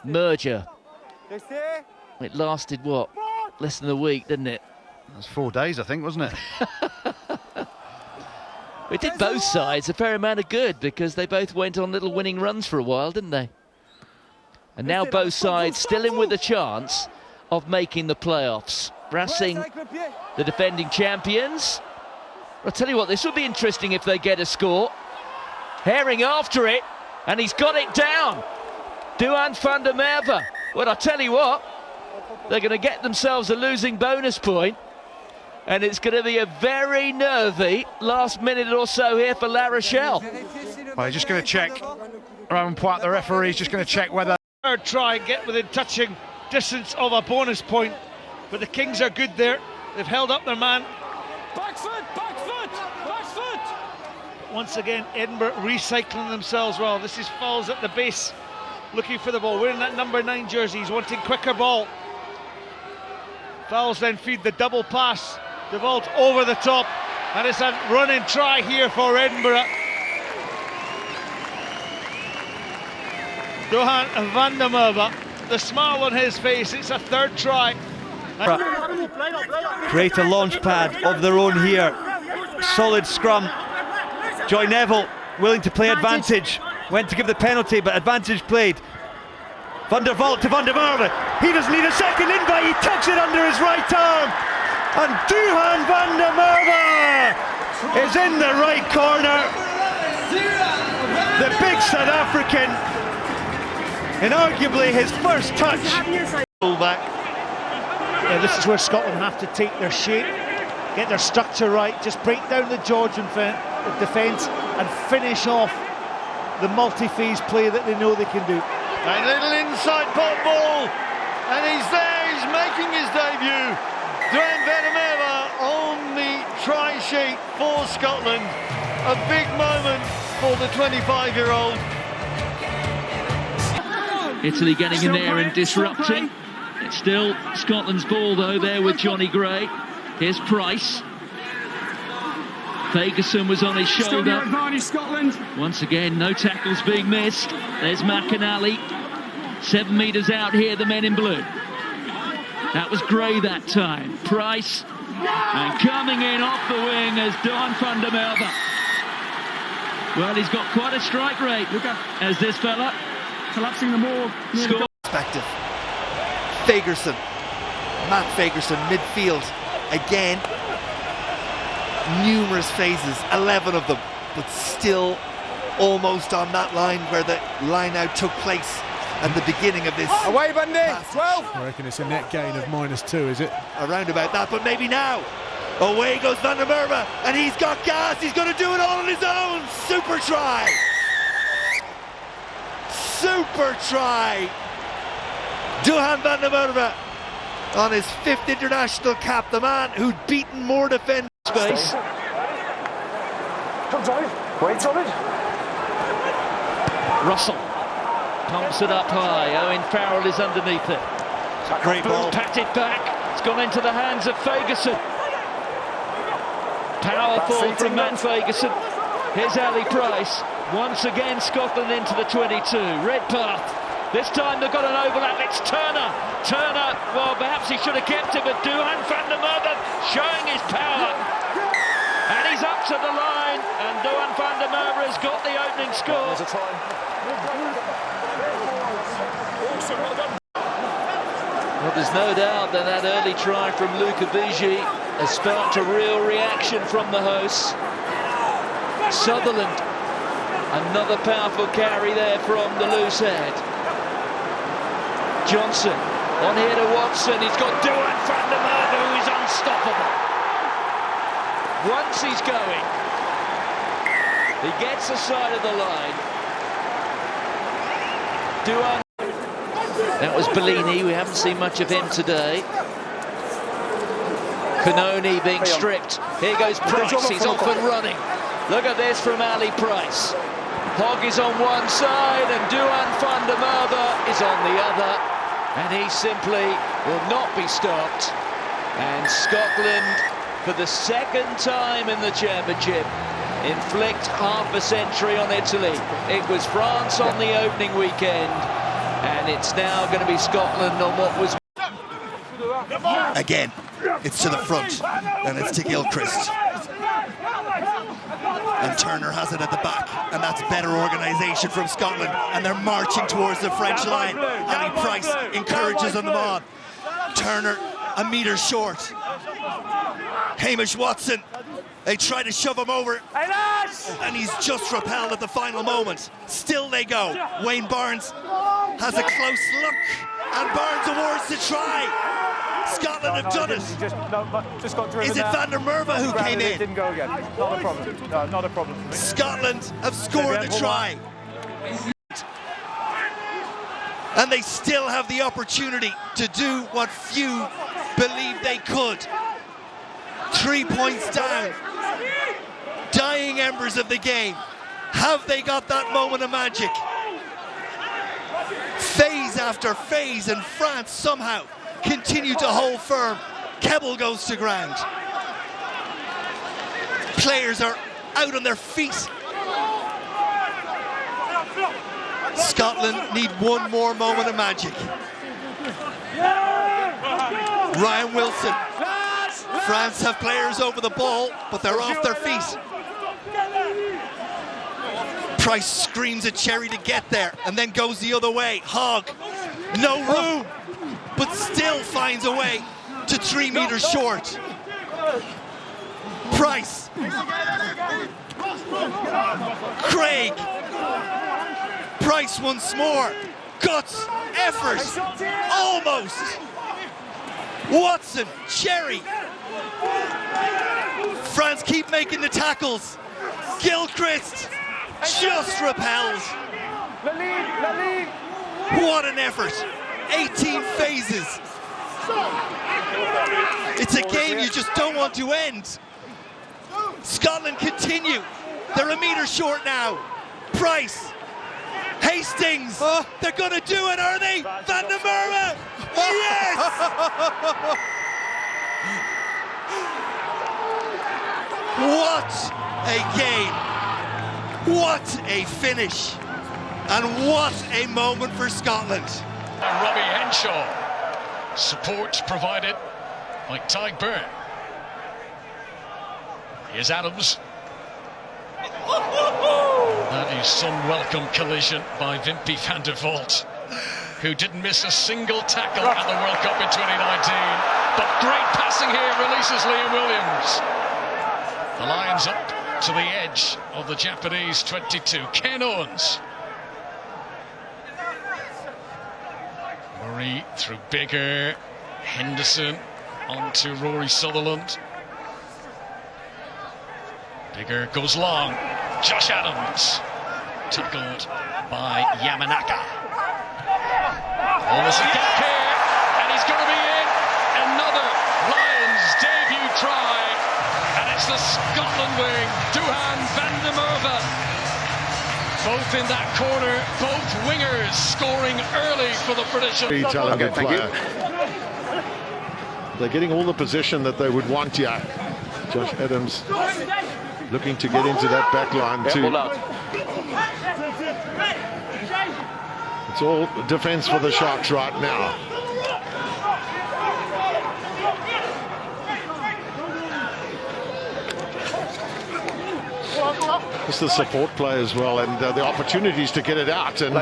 merger. It lasted, what, less than a week, didn't it? That was 4 days, I think, wasn't it? It did both sides a fair amount of good because they both went on little winning runs for a while, didn't they? And now both sides still in with a chance of making the playoffs. Racing, the defending champions. I'll tell you what, this will be interesting if they get a score. Herring after it, and he's got it down. Duhan van der Merwe. Well, I'll tell you what, they're going to get themselves a losing bonus point. And it's going to be a very nervy last minute or so here for La Rochelle. Well, he's just going to check. Rohan Poit, the referee, is just going to check whether... Third try and get within touching distance of a bonus point. But the Kings are good there. They've held up their man. Back foot, back foot, back foot. Once again, Edinburgh recycling themselves well. This is Fowles at the base, looking for the ball. Wearing that number 9 jersey, he's wanting quicker ball. Fowles then feed the double pass. The vault over the top, and it's a running try here for Edinburgh. Rohan van der Merwe, the smile on his face, it's a third try. Create a launch pad of their own here. Solid scrum. Joy Neville willing to play advantage. Went to give the penalty, but advantage played. Van der Vault to Van der Merwe. He doesn't need a second invite, he tucks it under his right arm. And Duhan van der Merwe is in the right corner. The big South African, and arguably his first touch. Fullback. Yeah, this is where Scotland have to take their shape, get their structure right, just break down the Georgian defence and finish off the multi-phase play that they know they can do. A little inside pop ball, and he's there, he's making his debut. Duhan van der Merwe on the try sheet for Scotland. A big moment for the 25-year-old. Italy getting in there and disrupting. It's still Scotland's ball though, there with Johnny Gray. Here's Price. Ferguson was on his shoulder. Once again, no tackles being missed. There's McAnally. 7 metres out here, the men in blue. That was Gray that time. Price. And coming in off the wing is Duhan van der Merwe. Well, he's got quite a strike rate. Look at as this fella. Collapsing the more. Perspective. Ferguson. Matt Ferguson, midfield. Again. Numerous phases, 11 of them, but still almost on that line where the line out took place and the beginning of this. Away, Bundy, 12. I reckon it's a net gain of -2, is it? Around about that, but maybe now. Away goes Van der Merwe, and he's got gas, he's going to do it all on his own. Super try. Super try. Duhan van der Merwe on his 5th international cap, the man who'd beaten more defenders. Space. Comes on, waits on it. Russell pumps it up high. Owen Farrell is underneath it. Great ball. Patted back. It's gone into the hands of Ferguson. Powerful from Matt Ferguson. Here's Ali Price. Once again, Scotland into the 22. Redpath. This time they've got an overlap. It's Turner. Turner, well, perhaps he should have kept it, but Duhan van der Merwe showing his power. And he's up to the line, and Duhan van der Merwe has got the opening score. There's a try. Well, there's no doubt that that early try from Luca Vigi has sparked a real reaction from the hosts. Sutherland, another powerful carry there from the loose head. Johnson on here to Watson. He's got Duhan van der Merwe, who is unstoppable. Once he's going, he gets the side of the line. Duhan. That was Bellini. We haven't seen much of him today. Canoni being stripped. Here goes Price. He's off and running. Look at this from Ali Price. Hogg is on one side and Duhan van der Merwe is on the other. And he simply will not be stopped. And Scotland, for the 2nd time in the championship, inflict half a century on Italy. It was France on the opening weekend. And it's now going to be Scotland on what was... Again, it's to the front, and it's to Gilchrist. And Turner has it at the back, and that's better organisation from Scotland, and they're marching towards the French line. Ali Price encourages them on. Turner a metre short. Hamish Watson, they try to shove him over, and he's just repelled at the final moment. Still they go. Wayne Barnes has a close look, and Barnes awards the try. Scotland have done it. Is it Van der Merwe who came in? Didn't go again. Not a problem. No, not a problem for me. Scotland have scored the try. And they still have the opportunity to do what few believed they could. 3 points down. Dying embers of the game. Have they got that moment of magic? Phase after phase, and France somehow continue to hold firm. Kebble goes to ground. Players are out on their feet. Scotland need one more moment of magic. Ryan Wilson. France have players over the ball, but they're off their feet. Price screams at Cherry to get there, and then goes the other way. Hogg, no room, but still finds a way to 3 metres short. Price. Craig. Price once more. Guts, effort, almost. Watson, Cherry. France keep making the tackles. Gilchrist just repelled. What an effort. 18 phases. It's a game you just don't want to end. Scotland continue. They're a metre short now. Price. Hastings. They're going to do it, are they? Van der Merwe. Yes! What a game. What a finish. And what a moment for Scotland. Robbie Henshaw. Support provided by Tyg Byrne. Here's Adams. That is some welcome collision by Wimpy van der Walt, who didn't miss a single tackle at the World Cup in 2019. But great passing here, releases Liam Williams. The Lions up to the edge of the Japanese 22. Ken Owens. Murray through Bigger. Henderson onto Rory Sutherland. Bigger goes long. Josh Adams tackled by Yamanaka. Oh, there's a gap here, and he's going to be in. Another Lions debut try, and it's the Scotland wing, Duhan van der Merwe. Both in that corner, both wingers scoring early for the British. Okay, thank you. They're getting all the position that they would want here. Josh Adams looking to get into that back line too. It's all defence for the Sharks right now. It's the support play as well, and the opportunities to get it out. And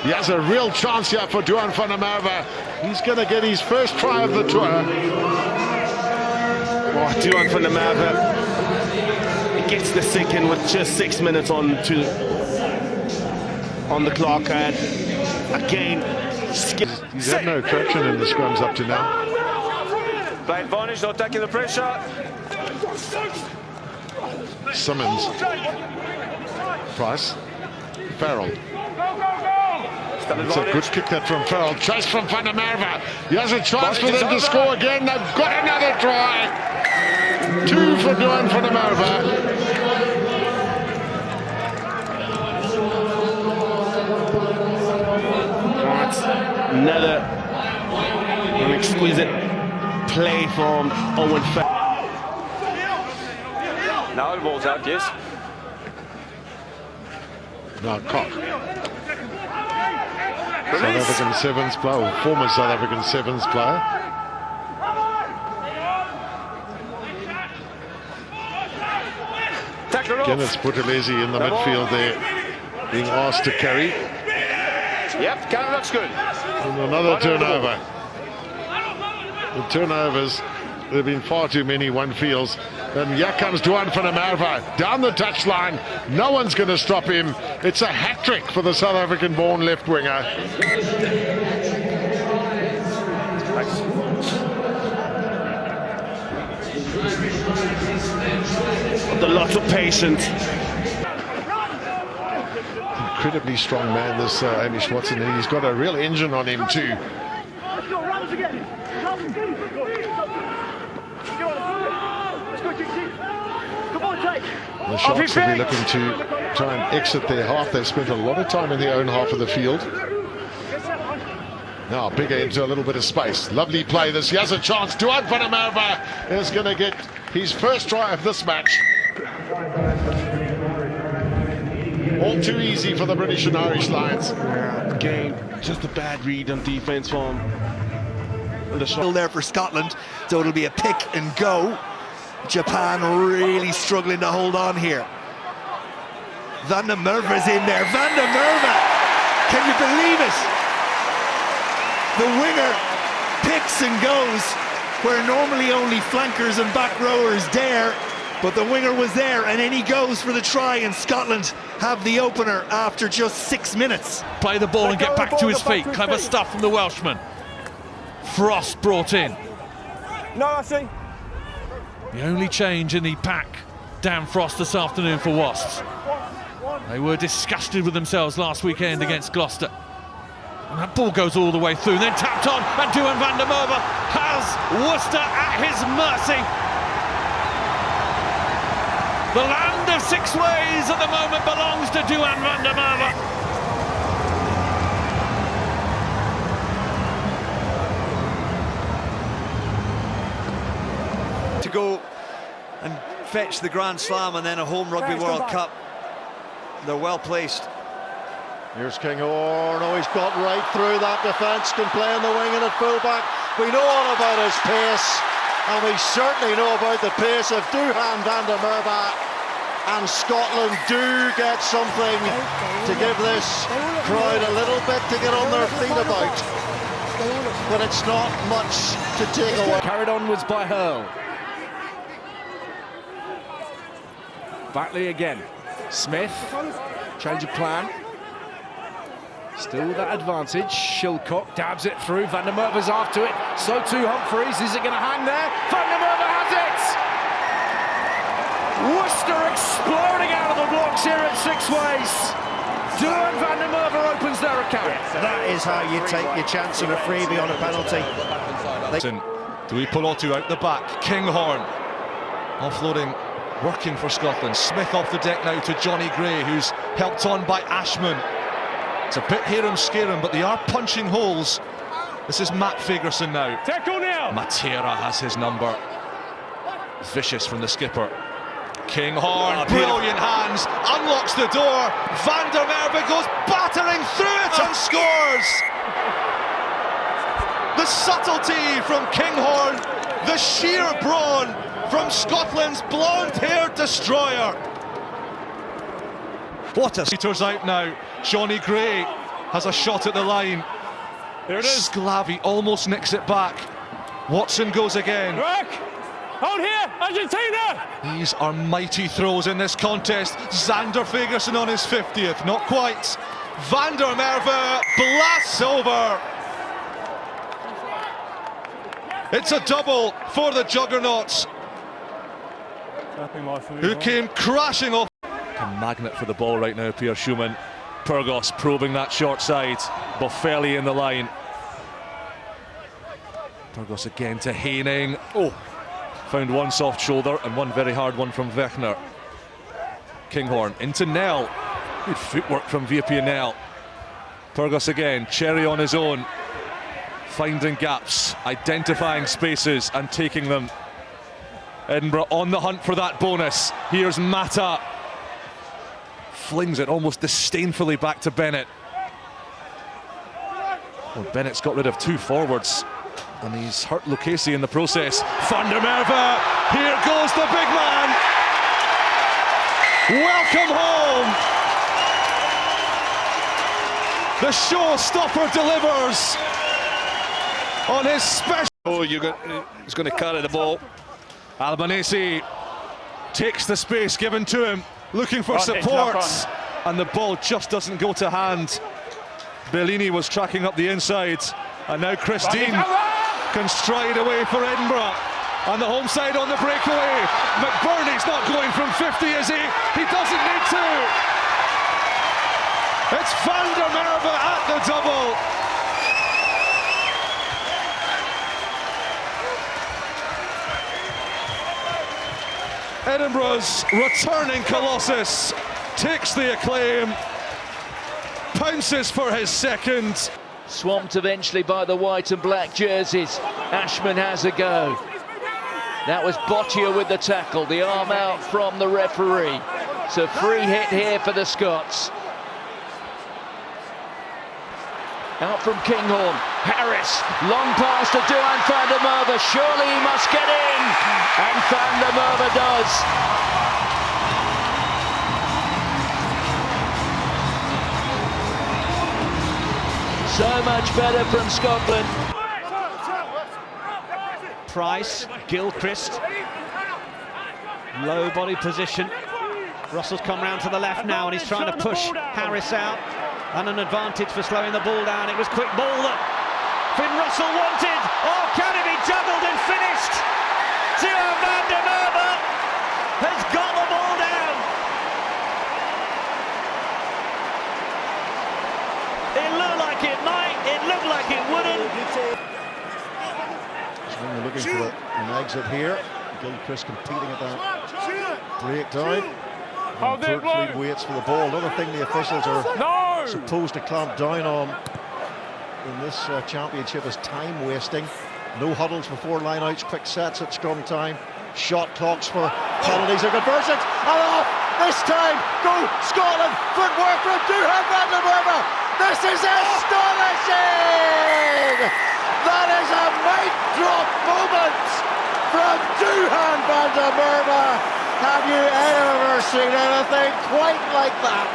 he has a real chance here for Duhan van der Merwe. He's going to get his first try of the tour. Oh, Duhan van der Merwe gets the second with just 6 minutes on the clock, and again he's had no traction in the scrums up to now. By advantage, not taking the pressure. Simmons, Price, Farrell. It's a good kick that from Farrell. Chase from Van der Merwe. He has a chance for them to score again. They've got another try. 2 for Duhan van der Merwe. Another an exquisite play from Owen Farrell. Now the ball's out, yes. Now Cock. South African sevens player, or former South African sevens player. Again, it's Buthelezi in the midfield there, being asked to carry. Yep, Canada looks good. And another turnover. The turnovers, there have been far too many, one feels. And here comes Duhan van der Merwe down the touchline. No one's going to stop him. It's a hat-trick for the South African-born left winger. With a lot of patience. Incredibly strong man, this Hamish Watson, and he's got a real engine on him too. The Sharks will be looking to try and exit their half. They've spent a lot of time in their own half of the field. Now Bigger into a little bit of space. Lovely play this. He has a chance. Duhan van der Merwe is going to get his first try of this match. All too easy for the British and Irish Lions. Again, just a bad read on defence from the shot. Still there for Scotland, so it'll be a pick and go. Japan really struggling to hold on here. Van der Merwe's in there. Van der Merwe! Can you believe it? The winger picks and goes where normally only flankers and back rowers dare, but the winger was there, and then he goes for the try, and Scotland have the opener after just 6 minutes. Play the ball and get back to his feet. Clever stuff from the Welshman. Frost brought in. No, I see. The only change in the pack, Dan Frost, this afternoon for Wasps. They were disgusted with themselves last weekend against Gloucester. And that ball goes all the way through, then tapped on, and Duhan van der Merwe has Worcester at his mercy. The land of six ways at the moment belongs to Duhan van der Merwe. To go and fetch the Grand Slam and then a home Rugby World Cup. They're well placed. Here's Kinghorn. Oh, he's got right through that defence, can play in the wing and at fullback. We know all about his pace, and we certainly know about the pace of Duhan van der Merwe. And Scotland do get something to give this crowd a little bit to get on their feet about. But it's not much to take away. Carried onwards by Hurl. Batley again. Smith. Change of plan. Still that advantage. Shilcock dabs it through. Van der Merwe's after it. So too Humphreys. Is it going to hang there? Van der Merwe has it! Worcester exploding out of the blocks here at six ways. Duhan van der Merwe opens their account. That is how you take your chance of a freebie on a penalty. Tuipulotu out the back. Kinghorn offloading, working for Scotland. Smith off the deck now to Johnny Gray, who's helped on by Ashman. It's a bit harum-scarum, but they are punching holes. This is Matt Fagerson now. Tackle now. Matera has his number. Vicious from the skipper. Kinghorn, brilliant hands, unlocks the door. Van der Merwe goes battering through it and scores. The subtlety from Kinghorn, the sheer brawn from Scotland's blonde-haired destroyer. What a... Meters out now. Johnny Gray has a shot at the line. There it is. Sclavi almost nicks it back. Watson goes again. Rock. Hold here, Argentina! These are mighty throws in this contest. Xander Fagerson on his 50th, not quite. Van der Merwe blasts over. It's a double for the Juggernauts, who came crashing off. A magnet for the ball right now, Pierre Schumann. Pyrgos probing that short side. Boffelli in the line. Pyrgos again to Haining. Oh, found one soft shoulder and one very hard one from Wechner. Kinghorn into Nell. Good footwork from VP Nell. Pyrgos again, Cherry on his own. Finding gaps, identifying spaces and taking them. Edinburgh on the hunt for that bonus. Here's Mata. Flings it almost disdainfully back to Bennett. Well, Bennett's got rid of 2 forwards, and he's hurt Lucchesi in the process. Van der Merwe, here goes the big man. Welcome home. The showstopper delivers on his special. Oh, he's going to carry the ball. Albanese takes the space given to him, looking for supports, and the ball just doesn't go to hand. Bellini was tracking up the inside, and now Christine can stride away for Edinburgh. On the home side on the breakaway. McBurney's not going from 50, is he? He doesn't need to. It's Van der Merwe at the double. Edinburgh's returning Colossus takes the acclaim, pounces for his second. Swamped eventually by the white and black jerseys. Ashman has a go. That was Boccia with the tackle, the arm out from the referee. So free hit here for the Scots. Out from Kinghorn, Harris, long pass to Duhan van der Merwe, surely he must get in, and van der Merwe does. So much better from Scotland. Price, Gilchrist, low body position. Russell's come round to the left now and he's trying to push Harris out, and an advantage for slowing the ball down. It was quick ball that Finn Russell wanted. Oh, can it be juggled and finished? Duhan van der Merwe has got the ball down. It looked like it might, it looked like it wouldn't. When you're looking for an exit here, Gilchrist competing at that breakdown. Berkeley waits for the ball. Another thing the officials are supposed to clamp down on in this championship is time wasting. No huddles before lineouts, quick sets at scrum time, shot clocks for penalties or conversions. And off this time, go Scotland! Footwork from Duhan van der Merwe. This is astonishing! That is a mic drop moment from Duhan van der Merwe. Have you ever seen anything quite like that?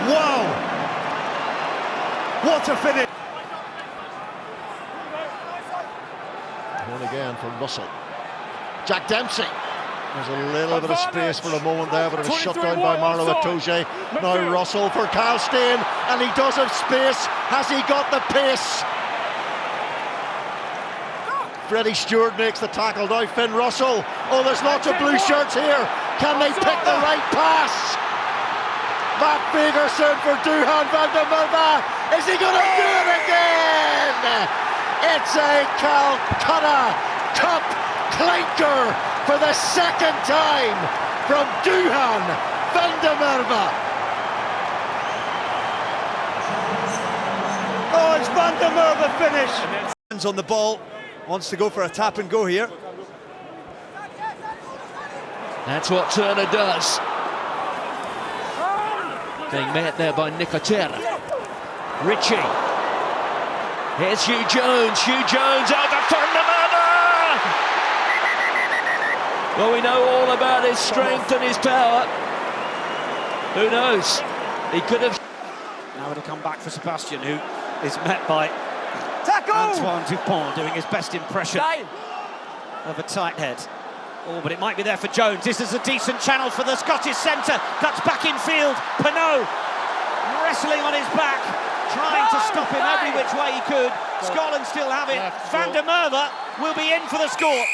Wow! What a finish! One again from Russell. Jack Dempsey. There's a little bit of space for a moment there, but it was shut down by Marlo Itoje. Now Russell for Cal Stein, and he does have space. Has he got the pace? Freddie Stewart makes the tackle. Now Finn Russell. Oh, there's lots of blue shirts here. Can they pick the right pass? Matt Fagerson for Duhan van der Merwe. Is he going to do it again? It's a Calcutta Cup clinker for the second time from Duhan van der Merwe. Oh, it's van der Merwe finish. Hands on the ball, wants to go for a tap and go here. That's what Turner does. Being met there by Nicotera. Ritchie. Here's Hugh Jones. Hugh Jones out to van der Merwe. Well, we know all about his strength and his power. Who knows? He could have. Now it'll come back for Sebastian, who is met by Antoine Dupont doing his best impression of a tight head. Oh, but it might be there for Jones. This is a decent channel for the Scottish centre. That's back in field. Pinot wrestling on his back, trying to stop him every which way he could. Scotland still have it. Van der Merwe will be in for the score.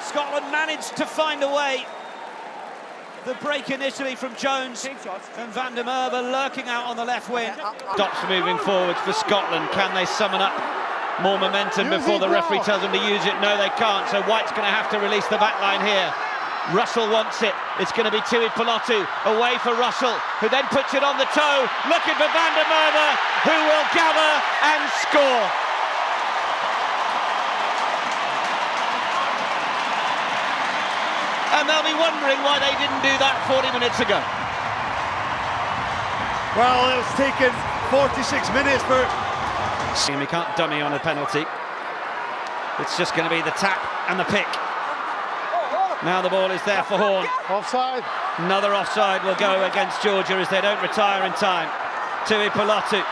Scotland managed to find a way. The break initially from Jones and van der Merwe lurking out on the left wing. Stops moving forward for Scotland. Can they summon up more momentum before the referee tells them to use it? No, they can't. So White's going to have to release the back line here. Russell wants it. It's going to be Tuid Pilotu away for Russell, who then puts it on the toe, looking for van der Merwe, who will gather and score. And they'll be wondering why they didn't do that 40 minutes ago. Well, it's taken 46 minutes for... We can't dummy on a penalty. It's just going to be the tap and the pick. Now the ball is there for Horn. Offside. Another offside will go against Georgia as they don't retire in time. Tui Pelotu.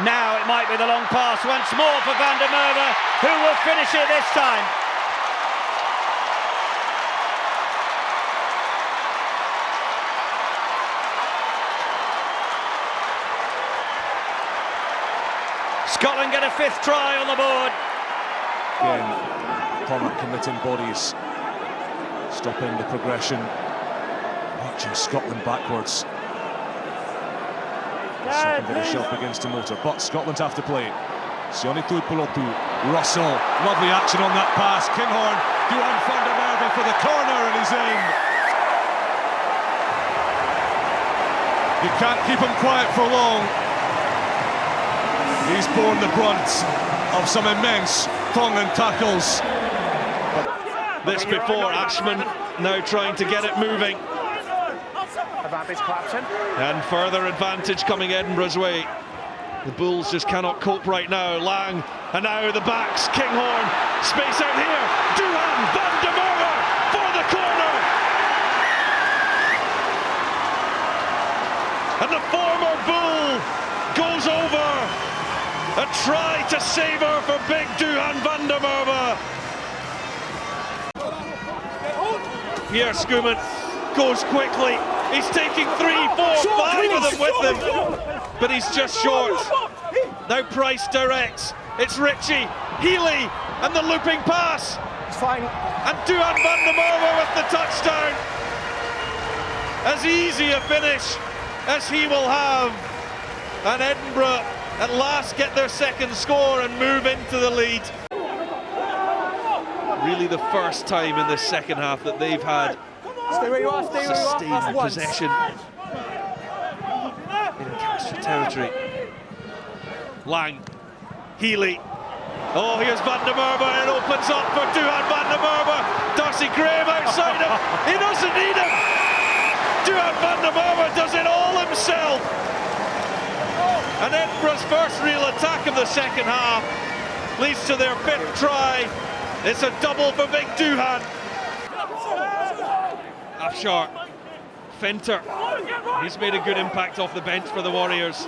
Now it might be the long pass once more for Van der Merwe, who will finish it this time. Scotland get a 5th try on the board. Again, Cormac committing bodies, stopping the progression, marching Scotland backwards. The second bit of shot begins to motor, but Scotland have to play it. Sione Tuipulotu, Russell, lovely action on that pass. Kinghorn, Duhan van der Merwe for the corner, and he's in. You can't keep him quiet for long. He's borne the brunt of some immense Tongan tackles. This before, Ashman now trying to get it moving. Advantage Clapton. And further advantage coming Edinburgh's way. The Bulls just cannot cope right now. Lang, and now the backs. Kinghorn, space out here. Duhan van der Merwe for the corner. And the former Bull goes over. A try to save her for big Duhan van der Merwe. Pierre Schoeman goes quickly. He's taking 3, 4, 5 of them with him, but he's just short. Now Price directs. It's Ritchie, Healy, and the looping pass. It's fine. And Duhan van der Merwe with the touchdown. As easy a finish as he will have. And Edinburgh at last get their 2nd score and move into the lead. Really the first time in the second half that they've had sustained possession in Castra territory. Lang, Healy. Oh, here's Van der Merwe, and it opens up for Duhan van der Merwe. Darcy Graham outside him. He doesn't need him. Duhan van der Merwe does it all himself. And Edinburgh's first real attack of the second half leads to their 5th try. It's a double for Big Duhan. Afshar, Fenter, he's made a good impact off the bench for the Warriors.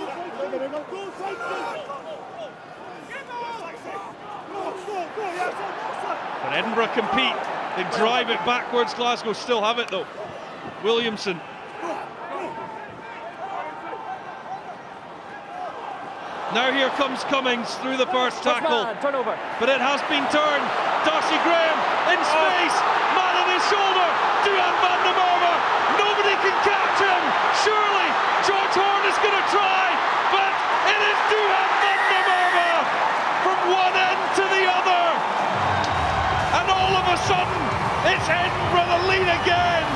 But Edinburgh compete, they drive it backwards. Glasgow still have it though. Williamson. Now here comes Cummings through the first tackle. Turnover. But it has been turned. Darcy Graham in space. Man on his shoulder. Duhan van der Merwe. Nobody can catch him. Surely George Horn is going to try. But it is Duhan van der Merwe from one end to the other. And all of a sudden, it's Edinburgh the lead again.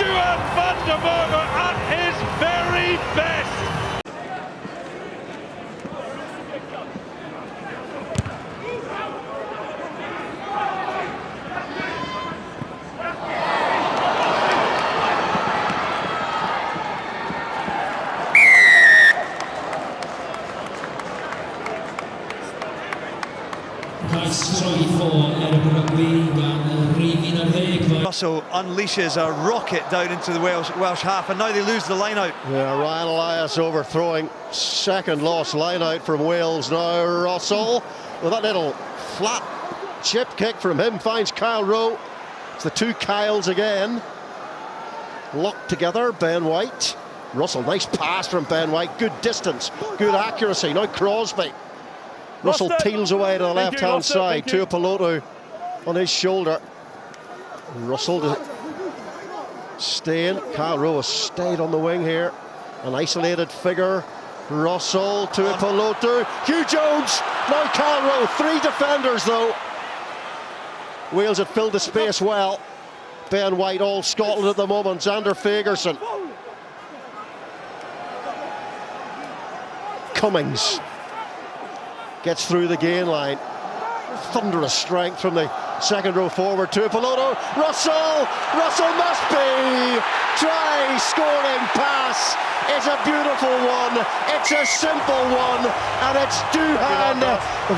Duhan van der Merwe at his very best. Russell unleashes a rocket down into the Welsh half, and now they lose the line out. Yeah, Ryan Elias overthrowing. 2nd lost line out from Wales now. Russell with that little flat chip kick from him finds Kyle Rowe. It's the 2 Kyles again. Locked together, Ben White. Russell, nice pass from Ben White. Good distance, good accuracy. Now Crosby. Russell peels away to the left-hand side. Tuipulotu on his shoulder. Russell to stay in. Kyle Rowe has stayed on the wing here. An isolated figure. Russell, Tuipulotu. Hugh Jones. Now Kyle Rowe. 3 defenders though. Wales had filled the space well. Ben White, all Scotland at the moment. Xander Fagerson. Cummings gets through the gain line. thunderous strength from the second row forward to Piloto. Russell must be. Try scoring pass. It's a beautiful one. It's a simple one, and it's Duhan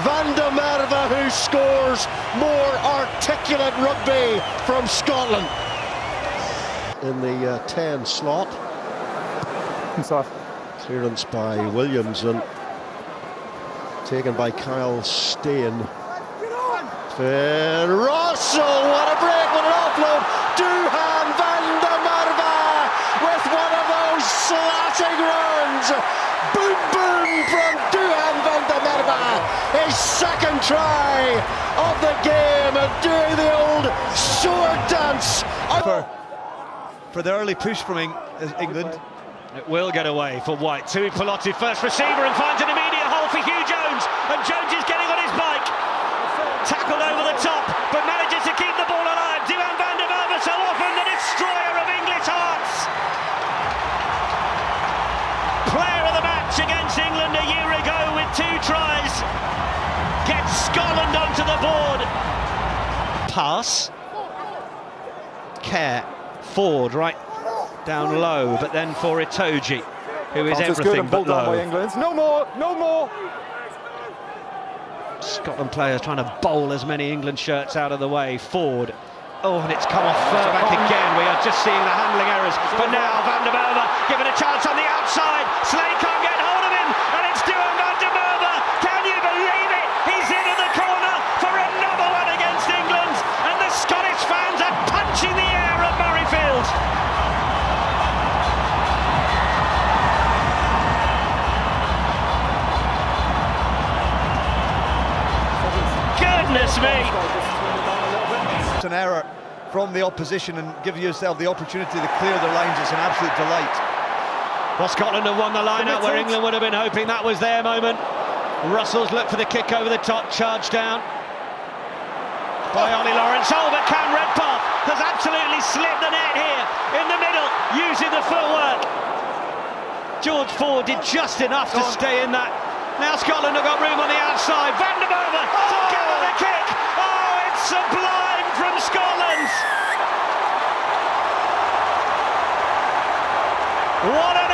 van der Merwe who scores more articulate rugby from Scotland. In the 10 slot. Clearance by Williams and taken by Kyle Steen. Russell, what a break, what an offload. Duhan van der Merwe with one of those slashing runs. Boom, boom from Duhan van der Merwe. His second try of the game and doing the old sword dance. For the early push from England. It will get away for White. Tui Pilotu, first receiver, and finds an immediate hole for Hugh Jones. And Jones is getting on his bike. Tackled over the top, but manages to keep the ball alive. Duhan van der Merwe, so often the destroyer of English hearts. Player of the match against England a year ago with 2 tries. Gets Scotland onto the board. Pass. Care. Ford right down low, but then for Itoje, who is everything but low. No more, no more. Scotland players trying to bowl as many England shirts out of the way. Ford. Oh, and it's come off back again. We are just seeing the handling errors. But now Van der Merwe given a chance on the outside. Slade can't get hold of him, and it's Duhan van der Merwe. Can you believe it? He's into the corner for another one against England, and the Scottish fans are punching the air at Murrayfield. Goodness me! It's an error from the opposition and give yourself the opportunity to clear the lines. It's an absolute delight. Well, Scotland have won the line out where England would have been hoping that was their moment. Russell's looked for the kick over the top, charged down by Ollie Lawrence. Oh, but Cam Redpath has absolutely slipped the net here in the middle, using the footwork. George Ford did just enough to stay in that. Now Scotland have got room on the outside. Van der Merwe together the kick. Oh, it's sublime from Scotland. What a